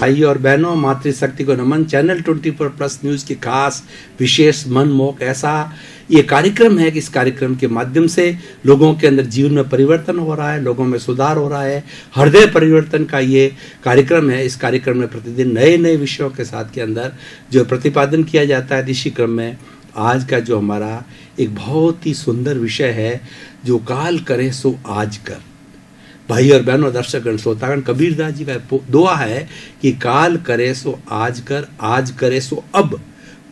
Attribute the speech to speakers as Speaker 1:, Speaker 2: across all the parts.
Speaker 1: भाई और बहनों, मातृशक्ति को नमन। चैनल 24+ न्यूज की खास विशेष मनमोहक ऐसा ये कार्यक्रम है कि इस कार्यक्रम के माध्यम से लोगों के अंदर जीवन में परिवर्तन हो रहा है, लोगों में सुधार हो रहा है, हृदय परिवर्तन का ये कार्यक्रम है। इस कार्यक्रम में प्रतिदिन नए नए विषयों के साथ के अंदर जो प्रतिपादन किया जाता है। इसी क्रम में आज का जो हमारा एक बहुत ही सुंदर विषय है, जो काल करे सो आज कर। भाई और बहनों, दर्शकगण, श्रोतागण, कबीरदास जी का दुआ है कि काल करे सो आज कर, आज करे सो अब,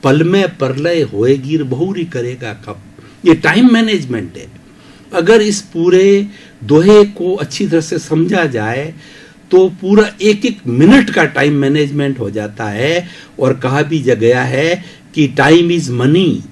Speaker 1: पल में परलय होएगी बहुरी करेगा कब। ये टाइम मैनेजमेंट है। अगर इस पूरे दोहे को अच्छी तरह से समझा जाए तो पूरा एक एक मिनट का टाइम मैनेजमेंट हो जाता है। और कहा भी गया है कि टाइम इज मनी।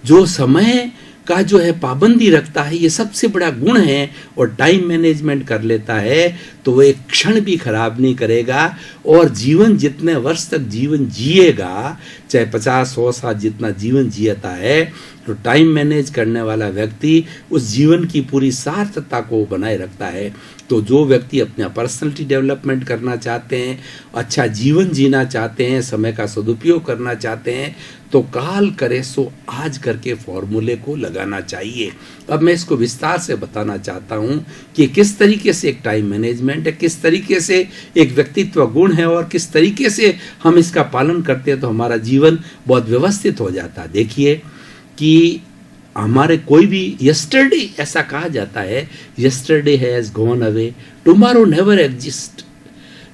Speaker 1: जो समय का जो है पाबंदी रखता है, ये सबसे बड़ा गुण है, और टाइम मैनेजमेंट कर लेता है तो वो एक क्षण भी खराब नहीं करेगा। और जीवन जितने वर्ष तक जीवन जिएगा, चाहे 50-100 साल जितना जीवन जियता है, तो टाइम मैनेज करने वाला व्यक्ति उस जीवन की पूरी सार्थकता को बनाए रखता है। तो जो व्यक्ति अपना पर्सनैलिटी डेवलपमेंट करना चाहते हैं, अच्छा जीवन जीना चाहते हैं, समय का सदुपयोग करना चाहते हैं, तो काल करे सो आज करके फॉर्मूले को लगाना चाहिए। अब मैं इसको विस्तार से बताना चाहता हूँ कि किस तरीके से एक टाइम मैनेजमेंट है, किस तरीके से एक व्यक्तित्व गुण है, और किस तरीके से हम इसका पालन करते हैं तो हमारा जीवन बहुत व्यवस्थित हो जाता है। देखिए कि हमारे कोई भी यस्टरडे, ऐसा कहा जाता है, yesterday has gone away, tomorrow never exist,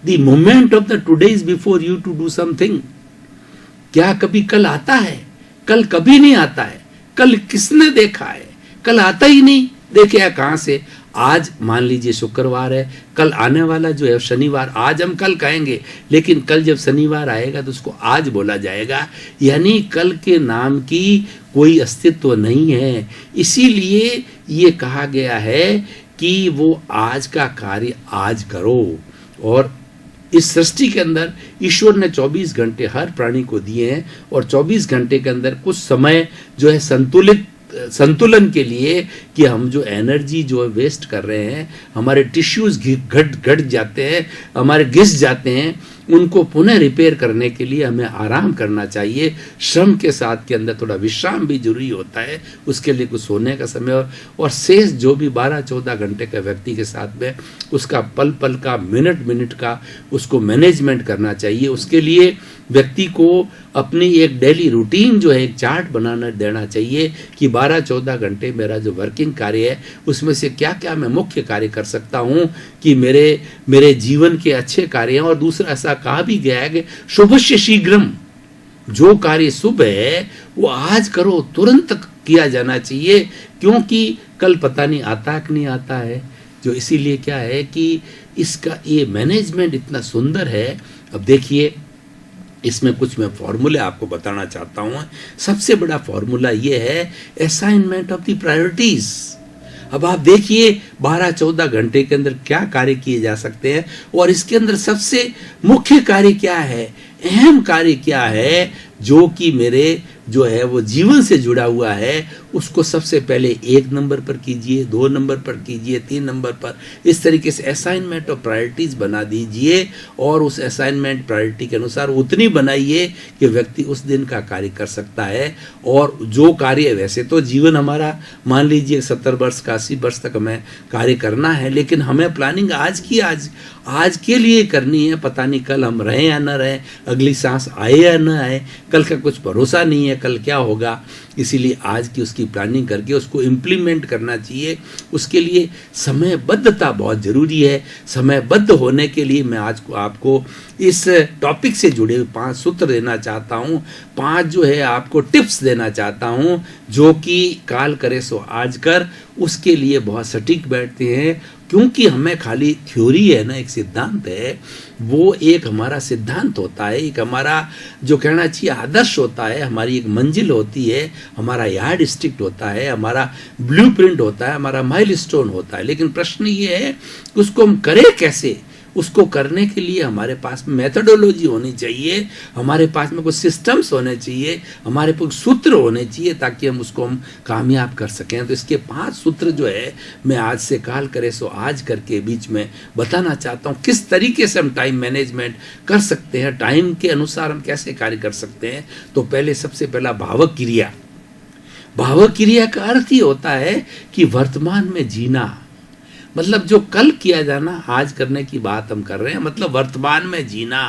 Speaker 1: the moment of the today is before you to do something. क्या कभी कल आता है? कल कभी नहीं आता है। कल किसने देखा है? कल आता ही नहीं। देखे कहां से? आज मान लीजिए शुक्रवार है, कल आने वाला जो है शनिवार, आज हम कल कहेंगे, लेकिन कल जब शनिवार आएगा तो उसको आज बोला जाएगा। यानी कल के नाम की कोई अस्तित्व नहीं है। इसीलिए ये कहा गया है कि वो आज का कार्य आज करो। और इस सृष्टि के अंदर ईश्वर ने 24 घंटे हर प्राणी को दिए हैं, और 24 घंटे के अंदर कुछ समय जो है संतुलन के लिए, कि हम जो एनर्जी जो है वेस्ट कर रहे हैं, हमारे टिश्यूज घट जाते हैं, हमारे घिस जाते हैं, उनको पुनः रिपेयर करने के लिए हमें आराम करना चाहिए। श्रम के साथ के अंदर थोड़ा विश्राम भी जरूरी होता है, उसके लिए कुछ सोने का समय, और शेष जो भी 12-14 घंटे का व्यक्ति के साथ में उसका पल पल का, मिनट मिनट का उसको मैनेजमेंट करना चाहिए। उसके लिए व्यक्ति को अपनी एक डेली रूटीन जो है, एक चार्ट बनाना देना चाहिए कि 12-14 घंटे मेरा जो वर्किंग कार्य है, उसमें से क्या क्या मैं मुख्य कार्य कर सकता हूँ कि मेरे जीवन के अच्छे कार्य हैं। और दूसरा ऐसा कहा भी गया है कि शुभस्य शीघ्रम, जो कार्य शुभ है वो आज करो, तुरंत किया जाना चाहिए, क्योंकि कल पता नहीं आता कि नहीं आता है। जो इसीलिए क्या है कि इसका ये मैनेजमेंट इतना सुंदर है। अब देखिए, इसमें कुछ मैं फॉर्मूले आपको बताना चाहता हूँ। सबसे बड़ा फॉर्मूला ये है असाइनमेंट ऑफ द प्रायोरिटीज। अब आप देखिए 12-14 घंटे के अंदर क्या कार्य किए जा सकते हैं, और इसके अंदर सबसे मुख्य कार्य क्या है, अहम कार्य क्या है, जो कि मेरे जो है वो जीवन से जुड़ा हुआ है, उसको सबसे पहले 1 नंबर पर कीजिए, 2 नंबर पर कीजिए, 3 नंबर पर। इस तरीके से असाइनमेंट ऑफ प्रायोरिटीज बना दीजिए, और उस असाइनमेंट प्रायोरिटी के अनुसार उतनी बनाइए कि व्यक्ति उस दिन का कार्य कर सकता है। और जो कार्य, वैसे तो जीवन हमारा मान लीजिए 70 वर्ष का 80 वर्ष तक हमें कार्य करना है, लेकिन हमें प्लानिंग आज के लिए करनी है। पता नहीं कल हम रहें या न रहें, अगली सांस आए या न आए, कल का कुछ भरोसा नहीं है कल क्या होगा। इसीलिए आज की उसकी प्लानिंग करके उसको इम्प्लीमेंट करना चाहिए। उसके लिए समयबद्धता बहुत ज़रूरी है। समयबद्ध होने के लिए मैं आज को आपको इस टॉपिक से जुड़े हुए 5 सूत्र देना चाहता हूँ, 5 जो है आपको टिप्स देना चाहता हूँ, जो कि काल करे सो आज कर, उसके लिए बहुत सटीक बैठते हैं। क्योंकि हमें खाली थ्योरी है ना, एक सिद्धांत है, वो एक हमारा सिद्धांत होता है, एक हमारा जो कहना चाहिए आदर्श होता है, हमारी एक मंजिल होती है, हमारा यार्ड स्टिक होता है, हमारा ब्लूप्रिंट होता है, हमारा माइलस्टोन होता है। लेकिन प्रश्न ये है कि उसको हम करें कैसे, उसको करने के लिए हमारे पास मेथोडोलॉजी होनी चाहिए, हमारे पास में कुछ सिस्टम्स होने चाहिए, हमारे पास सूत्र होने चाहिए ताकि हम उसको कामयाब कर सकें। तो इसके 5 सूत्र जो है मैं आज से काल करे सो आज करके बीच में बताना चाहता हूँ, किस तरीके से हम टाइम मैनेजमेंट कर सकते हैं, टाइम के अनुसार हम कैसे कार्य कर सकते हैं। तो पहले सबसे पहला भावक क्रिया। भावक क्रिया का अर्थ ही होता है कि वर्तमान में जीना, मतलब जो कल किया जाना आज करने की बात हम कर रहे हैं, मतलब वर्तमान में जीना।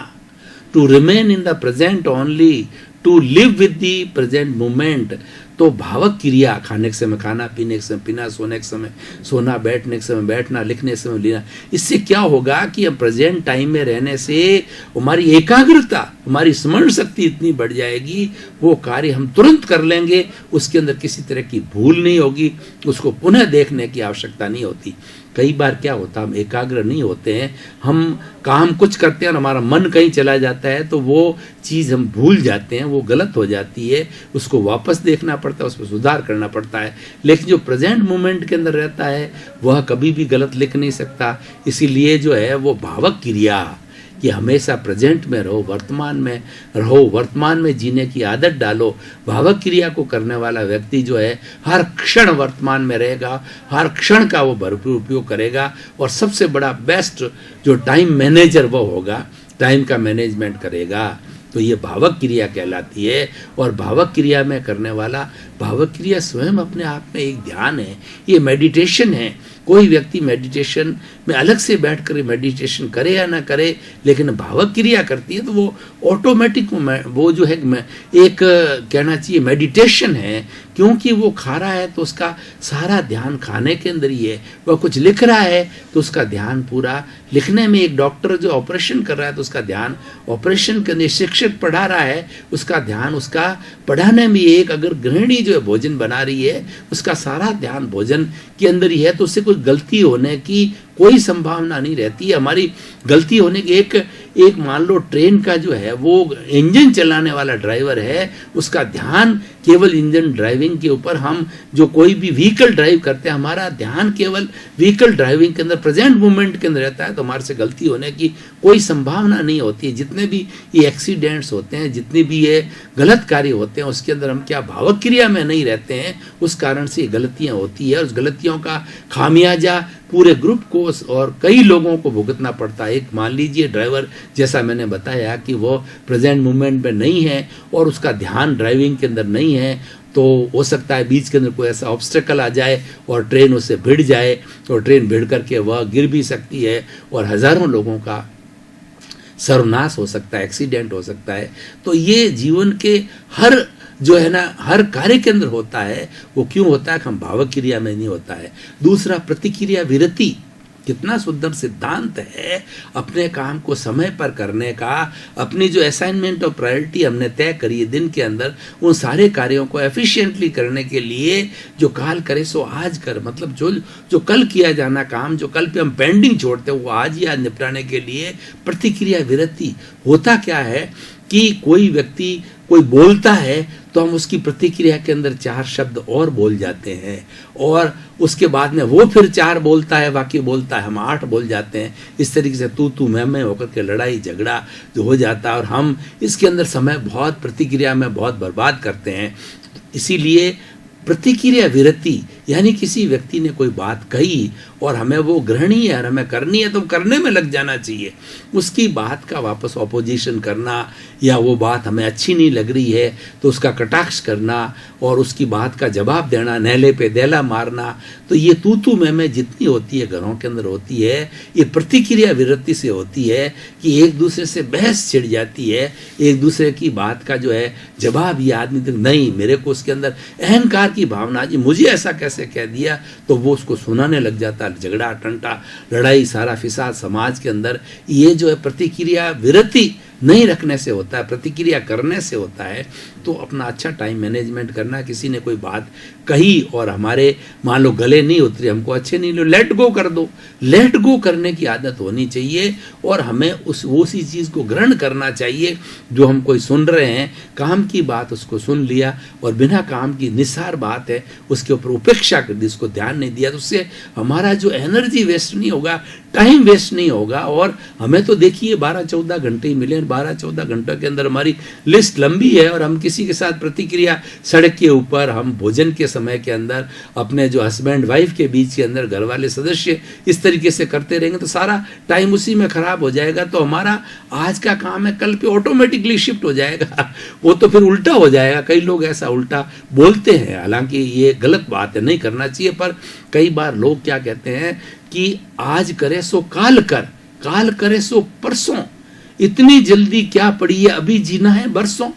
Speaker 1: To remain in the present only, to live with the present moment. तो भावक क्रिया, खाने के समय खाना, पीने के समय पीना, सोने के समय सोना, बैठने के समय बैठना, लिखने के समय लिखना, इससे क्या होगा कि हम प्रेजेंट टाइम में रहने से हमारी एकाग्रता, हमारी स्मरण शक्ति इतनी बढ़ जाएगी, वो कार्य हम तुरंत कर लेंगे, उसके अंदर किसी तरह की भूल नहीं होगी, उसको पुनः देखने की आवश्यकता नहीं होती। कई बार क्या होता है, हम एकाग्र नहीं होते हैं, हम काम कुछ करते हैं और हमारा मन कहीं चला जाता है, तो वो चीज़ हम भूल जाते हैं, वो गलत हो जाती है, उसको वापस देखना पड़ता है, उसमें सुधार करना पड़ता है। लेकिन जो प्रेजेंट मोमेंट के अंदर रहता है वह कभी भी गलत लिख नहीं सकता। इसीलिए जो है वो भावक क्रिया कि हमेशा प्रेजेंट में रहो, वर्तमान में रहो, वर्तमान में जीने की आदत डालो। भावक क्रिया को करने वाला व्यक्ति जो है हर क्षण वर्तमान में रहेगा, हर क्षण का वो भरपूर उपयोग करेगा, और सबसे बड़ा बेस्ट जो टाइम मैनेजर वो होगा, टाइम का मैनेजमेंट करेगा। तो ये भावक क्रिया कहलाती है। और भावक क्रिया में करने वाला, भावक क्रिया स्वयं अपने आप में एक ध्यान है, ये मेडिटेशन है। कोई व्यक्ति मेडिटेशन में अलग से बैठकर मेडिटेशन करे या ना करे, लेकिन भावक क्रिया करती है तो वो ऑटोमेटिक वो जो है एक कहना चाहिए मेडिटेशन है, क्योंकि वो खा रहा है तो उसका सारा ध्यान खाने के अंदर ही है। वह कुछ लिख रहा है तो उसका ध्यान पूरा लिखने में, एक डॉक्टर जो ऑपरेशन कर रहा है तो उसका ध्यान ऑपरेशन के अंदर, शिक्षक पढ़ा रहा है उसका ध्यान उसका पढ़ाने में, एक अगर गृहिणी जो है भोजन बना रही है उसका सारा ध्यान भोजन के अंदर ही है, तो उससे कोई गलती होने की कोई संभावना नहीं रहती है। हमारी गलती होने की एक मान लो ट्रेन का जो है वो इंजन चलाने वाला ड्राइवर है, उसका ध्यान केवल इंजन ड्राइविंग के ऊपर, हम जो कोई भी व्हीकल ड्राइव करते हैं हमारा ध्यान केवल व्हीकल ड्राइविंग के अंदर प्रेजेंट मोमेंट के अंदर रहता है, तो हमारे से गलती होने की कोई संभावना नहीं होती है। जितने भी ये एक्सीडेंट्स होते हैं, जितने भी ये गलत कार्य होते हैं, उसके अंदर हम क्या भावक क्रिया में नहीं रहते हैं, उस कारण से गलतियां होती है। उस गलतियों का खामियाजा पूरे ग्रुप को और कई लोगों को भुगतना पड़ता है। एक मान लीजिए ड्राइवर, जैसा मैंने बताया कि वो प्रेजेंट मोमेंट में नहीं है और उसका ध्यान ड्राइविंग के अंदर नहीं है, तो हो सकता है बीच के अंदर कोई ऐसा ऑब्स्टेकल आ जाए और ट्रेन उससे भिड़ जाए, और ट्रेन भिड़ करके वह गिर भी सकती है और हज़ारों लोगों का सर्वनाश हो सकता है, एक्सीडेंट हो सकता है। तो ये जीवन के हर जो है ना हर कार्य के अंदर होता है। वो क्यों होता है? हम भावक क्रिया में नहीं होता है। दूसरा, प्रतिक्रिया विरति, कितना सुंदर सिद्धांत है अपने काम को समय पर करने का। अपनी जो असाइनमेंट और प्रायोरिटी हमने तय करी है दिन के अंदर, उन सारे कार्यों को एफिशिएंटली करने के लिए जो काल करे सो आज कर, मतलब जो कल किया जाना काम, जो कल पे हम पेंडिंग छोड़ते हैं, वो आज ही आज निपटाने के लिए प्रतिक्रिया विरति। होता क्या है कि कोई व्यक्ति कोई बोलता है तो हम उसकी प्रतिक्रिया के अंदर 4 शब्द और बोल जाते हैं, और उसके बाद में वो फिर 4 बोलता है, बाकी बोलता है, हम 8 बोल जाते हैं। इस तरीके से तू मैं होकर के लड़ाई झगड़ा जो हो जाता है, और हम इसके अंदर समय बहुत प्रतिक्रिया में बहुत बर्बाद करते हैं। इसीलिए प्रतिक्रिया विरति, यानी किसी व्यक्ति ने कोई बात कही और हमें वो ग्रहणीय है और हमें करनी है तो करने में लग जाना चाहिए। उसकी बात का वापस ऑपोजिशन करना, या वो बात हमें अच्छी नहीं लग रही है तो उसका कटाक्ष करना और उसकी बात का जवाब देना, नहले पे देला मारना, तो ये तू मैं जितनी होती है घरों के अंदर होती है, ये प्रतिक्रिया विरति से होती है कि एक दूसरे से बहस छिड़ जाती है, एक दूसरे की बात का जो है जवाब ये आदमी तक नहीं, मेरे को उसके अंदर अहंकार की भावना, जी मुझे ऐसा कैसे कह दिया, तो वो उसको सुनाने लग जाता है, झगड़ा टंटा लड़ाई सारा फिसाद समाज के अंदर। ये जो है प्रतिक्रिया विरति नहीं रखने से होता है, प्रतिक्रिया करने से होता है। तो अपना अच्छा टाइम मैनेजमेंट करना, किसी ने कोई बात कही और हमारे मान लो गले नहीं उतरी, हमको अच्छे नहीं लो, लेट गो कर दो। लेट गो करने की आदत होनी चाहिए और हमें उसी चीज़ को ग्रहण करना चाहिए जो हम कोई सुन रहे हैं। काम की बात उसको सुन लिया और बिना काम की निस्सार बात है उसके ऊपर उपेक्षा कर दी, उसको ध्यान नहीं दिया, तो उससे हमारा जो एनर्जी वेस्ट नहीं होगा, टाइम वेस्ट नहीं होगा। और हमें तो देखिए 12-14 घंटे ही मिले, 12-14 घंटों के अंदर हमारी लिस्ट लंबी है और हम किसी के साथ प्रतिक्रिया सड़क के ऊपर, हम भोजन के समय के अंदर, अपने जो हस्बैंड वाइफ के बीच के अंदर घर वाले सदस्य इस तरीके से करते रहेंगे तो सारा टाइम उसी में खराब हो जाएगा। तो हमारा आज का काम है कल पे ऑटोमेटिकली शिफ्ट हो जाएगा, वो तो फिर उल्टा हो जाएगा। कई लोग ऐसा उल्टा बोलते हैं, हालांकि ये गलत बात है, नहीं करना चाहिए। पर कई बार लोग क्या कहते हैं कि आज करे सो काल कर, काल करे सो परसों, इतनी जल्दी क्या पड़ी है, अभी जीना है बरसों।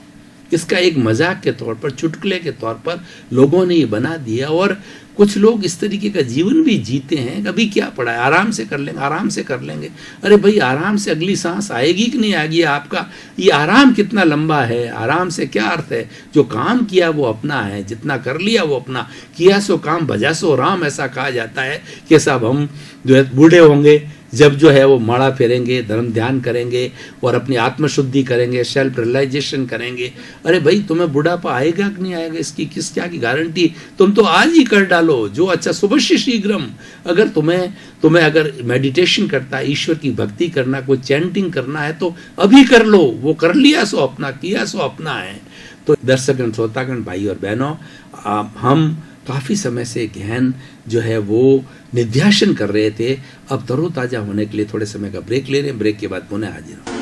Speaker 1: इसका एक मजाक के तौर पर, चुटकुले के तौर पर लोगों ने ये बना दिया और कुछ लोग इस तरीके का जीवन भी जीते हैं। अभी क्या पड़ा है, आराम से कर लेंगे, आराम से कर लेंगे। अरे भाई आराम से अगली सांस आएगी कि नहीं आएगी, आपका ये आराम कितना लंबा है, आराम से क्या अर्थ है। जो काम किया वो अपना है, जितना कर लिया वो अपना, किया सो काम भजा सो राम, ऐसा कहा जाता है कि साहब हम जो है बूढ़े होंगे जब जो है वो माड़ा फेरेंगे, धर्म ध्यान करेंगे और अपनी आत्मशुद्धि करेंगे, सेल्फ रियलाइजेशन करेंगे। अरे भाई तुम्हें बुढ़ापा आएगा कि नहीं आएगा, इसकी किस क्या की गारंटी, तुम तो आज ही कर डालो जो अच्छा, सुबह शीघ्रम। अगर तुम्हें अगर मेडिटेशन करता है, ईश्वर की भक्ति करना, कोई चैंटिंग करना है तो अभी कर लो, वो कर लिया सो अपना, किया सो अपना है। तो दर्शकगण, श्रोतागण, भाई और बहनों, हम काफ़ी समय से गहन जो है वो निध्यासन कर रहे थे। अब तरोताज़ा होने के लिए थोड़े समय का ब्रेक ले रहे हैं, ब्रेक के बाद पुनः हाजिर होंगे।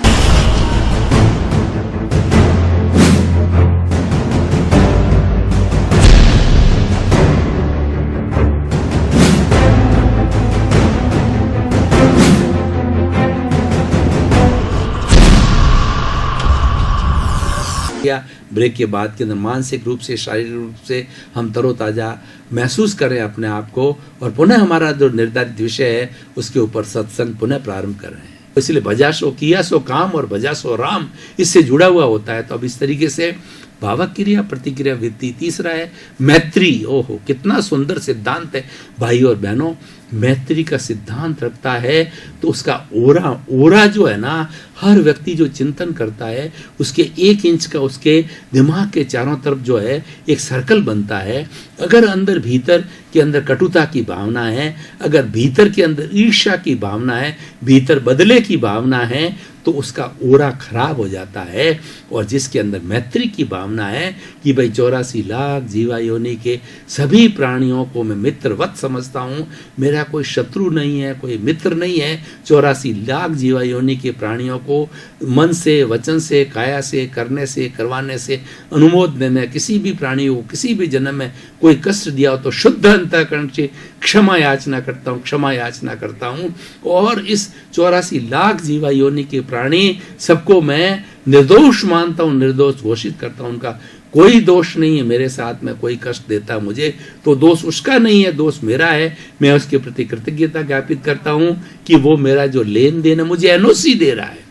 Speaker 1: ब्रेक के बाद के अंदर मानसिक रूप से, शारीरिक रूप से हम तरोताज़ा महसूस करें अपने आप को और पुनः हमारा जो निर्धारित विषय है उसके ऊपर सत्संग पुनः प्रारंभ कर रहे हैं। इसलिए भजा सो किया सो काम और भजा सो राम इससे जुड़ा हुआ होता है। तो अब इस तरीके से भावक क्रिया, प्रतिक्रिया, वृत्ति। तीसरा है मैत्री। ओहो, कितना सुंदर सिद्धांत है भाई और बहनों। मैत्री का सिद्धांत रखता है तो उसका ओरा जो है ना, हर व्यक्ति जो चिंतन करता है उसके 1 इंच का उसके दिमाग के चारों तरफ जो है एक सर्कल बनता है। अगर अंदर भीतर के अंदर कटुता की भावना है, अगर भीतर के अंदर ईर्ष्या की भावना है, भीतर बदले की भावना है, तो उसका ओरा खराब हो जाता है। और जिसके अंदर मैत्री की भावना है कि भाई 84 लाख जीवा योनि के सभी प्राणियों को मैं मित्रवत समझता हूँ, मेरा कोई शत्रु नहीं है, कोई मित्र नहीं है। 84 लाख जीवा योनि के प्राणियों को मन से, वचन से, काया से, करने से, करवाने से, अनुमोद देने, किसी भी प्राणी को किसी भी जन्म में कोई कष्ट दिया हो तो शुद्ध अंतःकरण से क्षमा याचना करता हूँ, क्षमा याचना करता हूँ। और इस 84 लाख जीवा योनि के प्राणी सबको मैं निर्दोष मानता हूँ, निर्दोष घोषित करता हूँ। उनका कोई दोष नहीं है, मेरे साथ में कोई कष्ट देता मुझे तो दोष उसका नहीं है, दोष मेरा है। मैं उसके प्रति कृतज्ञता ज्ञापित करता हूँ कि वो मेरा जो लेन देन है मुझे एनओसी दे रहा है,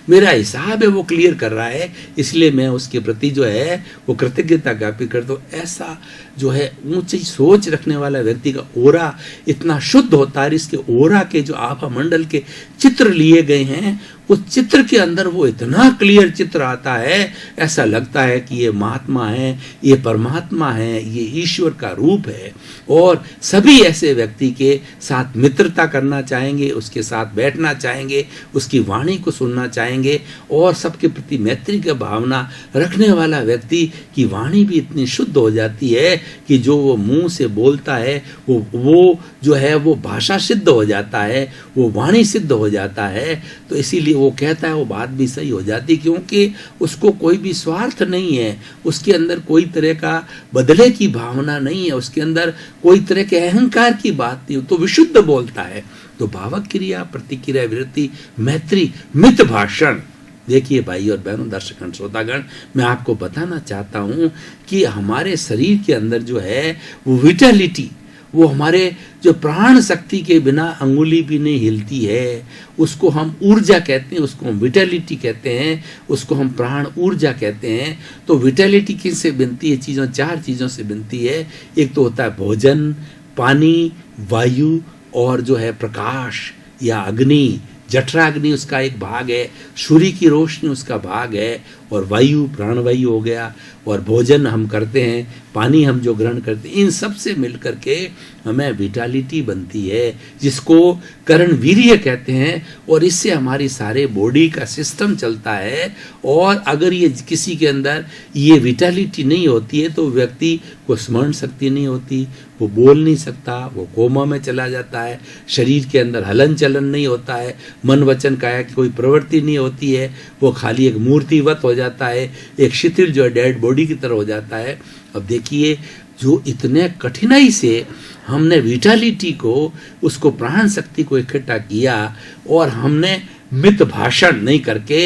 Speaker 1: मेरा हिसाब है वो क्लियर कर रहा है, इसलिए मैं उसके प्रति जो है वो कृतज्ञता ज्ञापित करता हूँ। ऐसा जो है ऊंची सोच रखने वाला व्यक्ति का ओरा इतना शुद्ध होता है। इसके ओरा के जो आभा मंडल के चित्र लिए गए हैं, उस चित्र के अंदर वो इतना क्लियर चित्र आता है, ऐसा लगता है कि ये महात्मा है, ये परमात्मा है, ये ईश्वर का रूप है। और सभी ऐसे व्यक्ति के साथ मित्रता करना चाहेंगे, उसके साथ बैठना चाहेंगे, उसकी वाणी को सुनना चाहेंगे। और सबके प्रति मैत्री की भावना रखने वाला व्यक्ति की वाणी भी इतनी शुद्ध हो जाती है कि जो वो मुंह से बोलता है वो जो है वो भाषा सिद्ध हो जाता है, वो वाणी सिद्ध हो जाता है। तो इसीलिए वो कहता है वो बात भी सही हो जाती, क्योंकि उसको कोई भी स्वार्थ नहीं है, उसके अंदर कोई तरह का बदले की भावना नहीं है, उसके अंदर कोई तरह के अहंकार की बात नहीं, तो विशुद्ध बोलता है। तो भावक क्रिया, प्रतिक्रिया, वृत्ति, मैत्री, मित भाषण। देखिए भाई और बहनों, दर्शकगण, श्रोतागण, मैं आपको बताना चाहता हूँ कि हमारे शरीर के अंदर जो है वो विटालिटी, वो हमारे जो प्राण शक्ति के बिना अंगुली भी नहीं हिलती है, उसको हम ऊर्जा कहते हैं, उसको हम विटैलिटी कहते हैं, उसको हम प्राण ऊर्जा कहते हैं। तो विटैलिटी किससे बनती है? चीज़ों, 4 चीज़ों से बनती है। एक तो होता है भोजन, पानी, वायु और जो है प्रकाश या अग्नि। जठराग्नि उसका एक भाग है, सूर्य की रोशनी उसका भाग है, और वायु प्राणवायु हो गया, और भोजन हम करते हैं, पानी हम जो ग्रहण करते हैं, इन सब से मिलकर के हमें विटालिटी बनती है, जिसको कर्ण वीर्य कहते हैं। और इससे हमारी सारे बॉडी का सिस्टम चलता है। और अगर ये किसी के अंदर ये विटालिटी नहीं होती है तो व्यक्ति को स्मरण शक्ति नहीं होती, वो बोल नहीं सकता, वो कोमा में चला जाता है, शरीर के अंदर हलन चलन नहीं होता है, मन वचन काया की कोई प्रवृत्ति नहीं होती है, वो खाली एक मूर्तिवत हो जाता है, एक शिथिल जो है डेड बॉडी की तरह हो जाता है। अब देखिए, जो इतने कठिनाई से हमने विटालिटी को, उसको प्राण शक्ति को इकट्ठा किया, और हमने मित भाषण नहीं करके,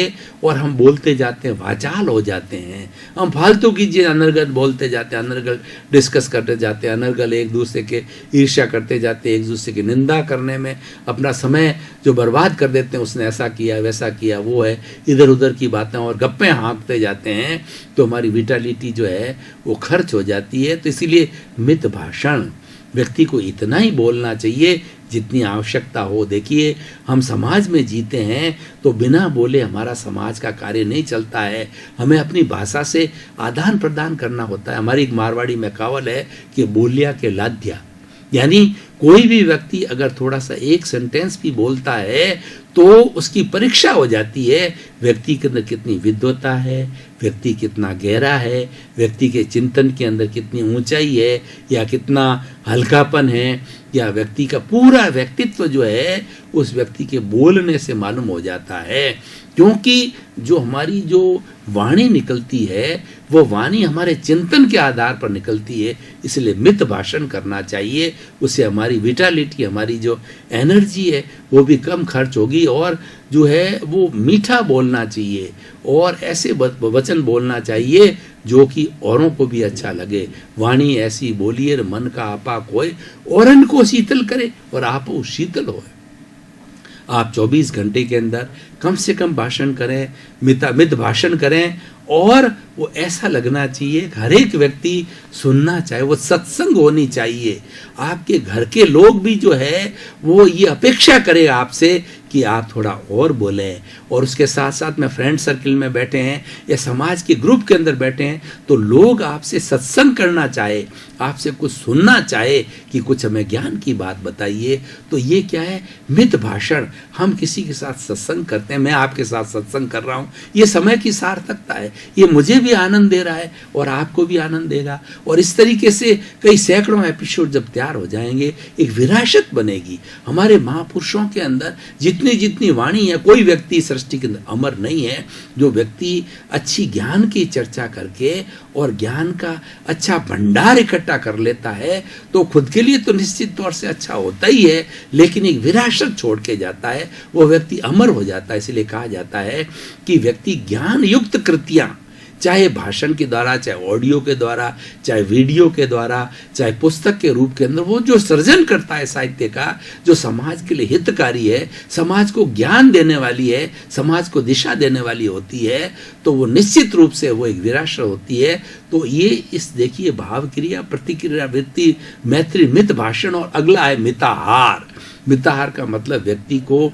Speaker 1: और हम बोलते जाते हैं, वाचाल हो जाते हैं, हम फालतू की चीज़ अनर्गल बोलते जाते हैं, अनर्गल डिस्कस करते जाते हैं, अनर्गल एक दूसरे के ईर्ष्या करते जाते हैं, एक दूसरे की निंदा करने में अपना समय जो बर्बाद कर देते हैं, उसने ऐसा किया वैसा किया, वो है इधर उधर की बातें और गप्पे हाँकते जाते हैं, तो हमारी विटालिटी जो है वो खर्च हो जाती है। तो इसीलिए मित भाषण व्यक्ति को इतना ही बोलना चाहिए जितनी आवश्यकता हो। देखिए, हम समाज में जीते हैं तो बिना बोले हमारा समाज का कार्य नहीं चलता है, हमें अपनी भाषा से आदान प्रदान करना होता है। हमारी एक मारवाड़ी में कहावत है कि बोलिया के लाद्या, यानी कोई भी व्यक्ति अगर थोड़ा सा एक सेंटेंस भी बोलता है तो उसकी परीक्षा हो जाती है, व्यक्ति के अंदर कितनी विद्वता है, व्यक्ति कितना गहरा है, व्यक्ति के चिंतन के अंदर कितनी ऊंचाई है, या कितना हल्कापन है, या व्यक्ति का पूरा व्यक्तित्व जो है उस व्यक्ति के बोलने से मालूम हो जाता है। क्योंकि जो हमारी जो वाणी निकलती है वो वाणी हमारे चिंतन के आधार पर निकलती है, इसलिए मित भाषण करना चाहिए। उससे हमारी विटालिटी, हमारी जो एनर्जी है वो भी कम खर्च होगी, और जो है वो मीठा बोलना चाहिए और ऐसे वचन बोलना चाहिए जो कि औरों को भी अच्छा लगे। वाणी ऐसी बोलिए मन का आपा कोय, औरन को शीतल करे और आप शीतल होए। आप 24 घंटे के अंदर कम से कम भाषण करें, मित भाषण करें, और वो ऐसा लगना चाहिए हर एक व्यक्ति सुनना चाहे, वो सत्संग होनी चाहिए। आपके घर के लोग भी जो है वो ये अपेक्षा करे आपसे कि आप थोड़ा और बोलें। और उसके साथ साथ में फ्रेंड सर्कल में बैठे हैं या समाज के ग्रुप के अंदर बैठे हैं तो लोग आपसे सत्संग करना चाहे, आपसे कुछ सुनना चाहे कि कुछ हमें ज्ञान की बात बताइए। तो ये क्या है? मित भाषण। हम किसी के साथ सत्संग करते हैं, मैं आपके साथ सत्संग कर रहा हूँ, ये समय की सार्थकता है, ये मुझे भी आनंद दे रहा है और आपको भी आनंद देगा। और इस तरीके से कई सैकड़ों एपिसोड जब तैयार हो जाएंगे, एक विरासत बनेगी। हमारे महापुरुषों के अंदर जितनी जितनी वाणी है, कोई व्यक्ति सृष्टि के अंदर अमर नहीं है। जो व्यक्ति अच्छी ज्ञान की चर्चा करके और ज्ञान का अच्छा भंडार इकट्ठा कर लेता है तो खुद के लिए तो निश्चित तौर से अच्छा होता ही है, लेकिन एक विरासत छोड़ के जाता है, वो व्यक्ति अमर हो जाता है। इसलिए कहा जाता है कि व्यक्ति ज्ञान युक्त कृतियां, चाहे भाषण के द्वारा, चाहे ऑडियो के द्वारा, चाहे वीडियो के द्वारा, चाहे पुस्तक के रूप के अंदर, वो जो सृजन करता है साहित्य का, जो समाज के लिए हितकारी है, समाज को ज्ञान देने वाली है, समाज को दिशा देने वाली होती है, तो वो निश्चित रूप से वो एक विरासत होती है। तो ये इस देखिए भाव क्रिया, प्रतिक्रिया, वृत्ति, मैत्री, मित भाषण, और अगला है मिताहार। मिताहार का मतलब व्यक्ति को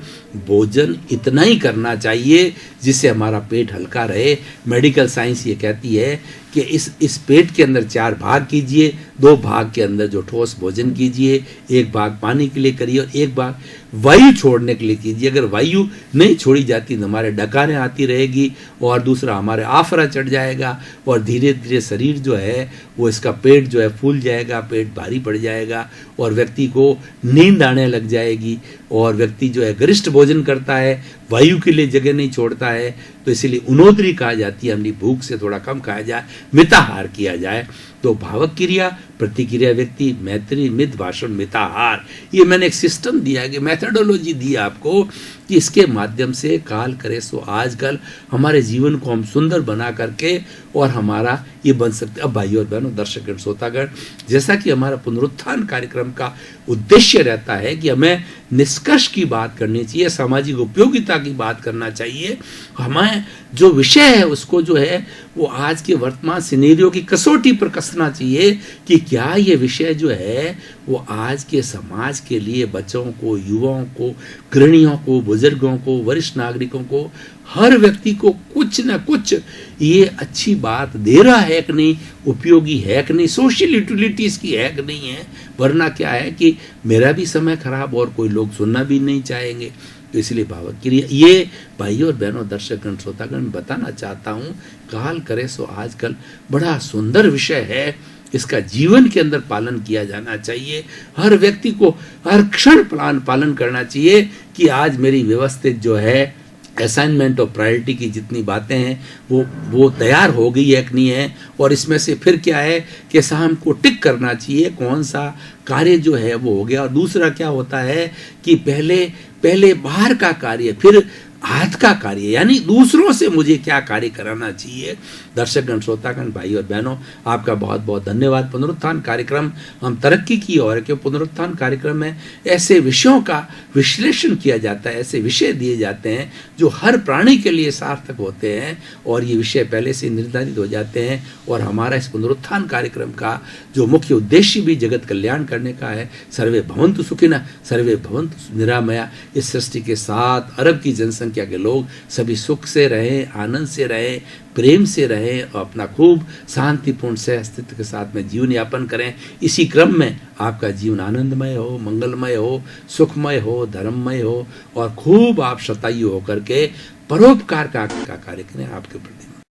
Speaker 1: भोजन इतना ही करना चाहिए जिससे हमारा पेट हल्का रहे। मेडिकल साइंस ये कहती है कि इस पेट के अंदर 4 भाग कीजिए, 2 भाग के अंदर जो ठोस भोजन कीजिए, 1 भाग पानी के लिए करिए और 1 भाग वायु छोड़ने के लिए कीजिए। अगर वायु नहीं छोड़ी जाती तो हमारे डकारें आती रहेगी और दूसरा हमारे आफरा चढ़ जाएगा और धीरे धीरे शरीर जो है वो इसका पेट जो है फूल जाएगा, पेट भारी पड़ जाएगा और व्यक्ति को नींद आने लग जाएगी। और व्यक्ति जो है गरिष्ठ भोजन करता है, वायु के लिए जगह नहीं छोड़ता है, तो इसीलिए उनोदरी कहा जाती है, अपनी भूख से थोड़ा कम खाया जाए, मिताहार किया जाए। तो भावक क्रिया, प्रतिक्रिया व्यक्ति, मैत्री, मित, भाषण, मिताहार। ये मैंने एक सिस्टम दिया कि मेथडोलॉजी दी आपको कि इसके माध्यम से काल करे सो आजकल हमारे जीवन को हम सुंदर बना करके और हमारा ये बन सकते। अब भाइयों और बहनों, दर्शकगण, श्रोतागण, जैसा कि हमारा पुनरुत्थान कार्यक्रम का उद्देश्य रहता है कि हमें निष्कर्ष की बात करनी चाहिए, सामाजिक उपयोगिता की बात करना चाहिए, हमें जो विषय है उसको जो है वो आज के वर्तमान सिनेरियो की कसौटी पर कसना चाहिए कि क्या ये विषय जो है वो आज के समाज के लिए बच्चों को, युवाओं को, गृहिणियों को, बुजुर्गों को, वरिष्ठ नागरिकों को, हर व्यक्ति को कुछ न कुछ ये अच्छी बात दे रहा है कि नहीं, उपयोगी है कि नहीं, सोशल यूटिलिटीज की है कि नहीं है। वरना क्या है कि मेरा भी समय खराब और कोई लोग सुनना भी नहीं चाहेंगे। तो इसलिए भावक क्रिया, ये भाइयों और बहनों, दर्शकगण, श्रोतागण, बताना चाहता हूँ, काल करे सो आजकल बड़ा सुंदर विषय है, इसका जीवन के अंदर पालन किया जाना चाहिए। हर व्यक्ति को हर क्षण पालन करना चाहिए कि आज मेरी व्यवस्थित जो है असाइनमेंट और प्रायोरिटी की जितनी बातें हैं वो तैयार हो गई है कि नहीं है, और इसमें से फिर क्या है कि शाम को टिक करना चाहिए कौन सा कार्य जो है वो हो गया। और दूसरा क्या होता है कि पहले बाहर का कार्य, फिर हाथ का कार्य, यानी दूसरों से मुझे क्या कार्य कराना चाहिए। दर्शकगण, श्रोतागण, भाई और बहनों, आपका बहुत बहुत धन्यवाद। पुनरुत्थान कार्यक्रम हम तरक्की की ओर, क्यों पुनरुत्थान कार्यक्रम में ऐसे विषयों का विश्लेषण किया जाता है, ऐसे विषय दिए जाते हैं जो हर प्राणी के लिए सार्थक होते हैं, और ये विषय पहले से निर्धारित हो जाते हैं। और हमारा इस पुनरुत्थान कार्यक्रम का जो मुख्य उद्देश्य भी जगत कल्याण करने का है। सर्वे भवन्तु सुखिनः, सर्वे भवन्तु निरामया। इस सृष्टि के 7 अरब की जनसंख्या के लोग सभी सुख से रहें, आनंद से रहें, प्रेम से रहें और अपना खूब शांतिपूर्ण सह अस्तित्व के साथ में जीवन यापन करें। इसी क्रम में आपका जीवन आनंदमय हो, मंगलमय हो, सुखमय हो, धर्ममय हो, और खूब आप शतायु होकर के परोपकार का कार्य करें आपके प्रति।